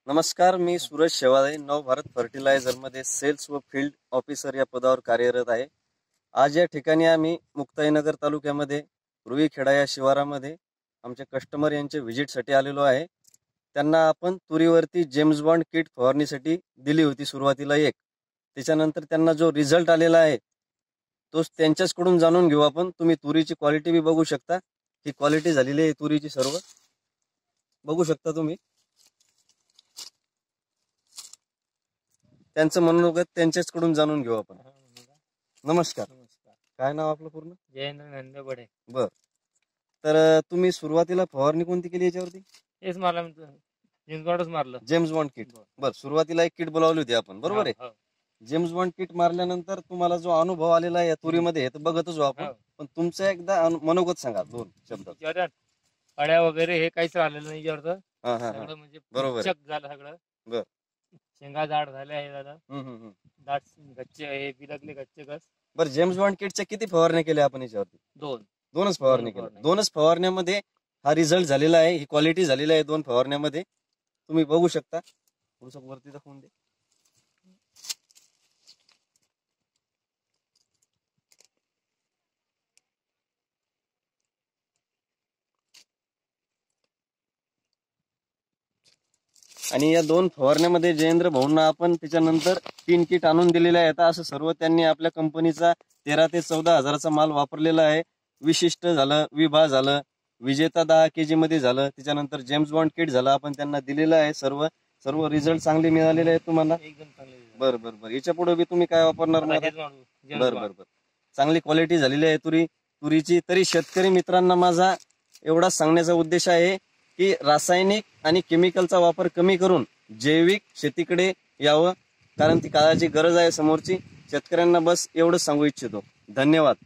नमस्कार, मी सूरज शेवाळे, नव भारत फर्टिलायझर मध्ये सेल्स व फील्ड ऑफिसर या पदावर कार्यरत आहे। आज या ठिकाणी आम्ही मुक्ताईनगर तालुक्यामध्ये रुईखेडा या शिवारामध्ये आमचे कस्टमर यांचे व्हिजिटसाठी आलेलो आहे। त्यांना आपण तुरीवरती जेम्स बॉन्ड किट फवारणीसाठी दिली होती सुरुवातीला एक, त्याच्यानंतर त्यांना जो रिझल्ट आलेला आहे तोच त्यांच्याकडून जाणून घेऊ आपण। तुम्ही तुरीची क्वालिटी भी बघू शकता, ही क्वालिटी झालेली आहे तुरीची, सर्व बघू शकता तुम्ही। त्यांचं मनोगत त्यांच्याचकडून जाणून घेऊ आपण। नमस्कार, काय नाव आपलं पूर्ण? जयेंद्र नंदबडे। बर, तर तुम्ही सुरुवातीला फवारणी कोणती केली याच्यावरती? हेच मारलं, जेम्स बॉन्डच मारलं, जेम्स बॉन्ड किट। बर, सुरुवातीला एक किट बोलावली होती आपण, बरोबर आहे? जेम्स बॉन्ड किट मारल्यानंतर तुम्हाला जो अनुभव आलेला आहे या तुरीमध्ये हे तर बघतच आपण, पण तुमचं एकदा मनोगत सांगा, दोन शब्द। अड्या वगैरे हे काहीच राहिलेलं नाही यावर, सगळं म्हणजे बरोबर आहे। चक झालं सगळं। बर, शेंगा जाड झाल्या, हे झालं दाट, गच्चे हे बिलगले, गच्चे कस। बर, जेम्स बॉन्ड किटच्या किती फवारण्या केल्या आपण याच्यावरती? दोनच फवारणी केल्या। दोनच फवारण्यामध्ये हा रिझल्ट झालेला आहे, ही क्वालिटी झालेली आहे दोन फवारण्यामध्ये, तुम्ही बघू शकता। थोडंसं वरती दाखवून दे। आणि या दोन फवारण्यामध्ये जयेंद्र भाऊंना आपण त्याच्यानंतर 3 किट आणून दिलेले आहेत। असं सर्व त्यांनी आपल्या कंपनीचा 13 ते 14 हजाराचा माल वापरलेला आहे। विशिष्ट झालं, विभा झालं, विजेता 10 kg मध्ये झालं, त्याच्यानंतर जेम्स बॉन्ड किट झालं, आपण त्यांना दिलेलं आहे। सर्व सर्व रिझल्ट चांगले मिळालेले आहेत तुम्हाला, एकदम चांगले। बरं बरं बरं, याच्या पुढे बी तुम्ही काय वापरणार? बरं बरं बरं, चांगली क्वालिटी झालेली आहे तुरीची। तरी शेतकरी मित्रांना माझा एवढा सांगण्याचा उद्देश आहे की रासायनिक आणि केमिकलचा वापर कमी करून जैविक शेतीकडे यावं, कारण ती काळाची गरज आहे समोरची। शेतकऱ्यांना बस एवढंच सांगू इच्छितो। धन्यवाद।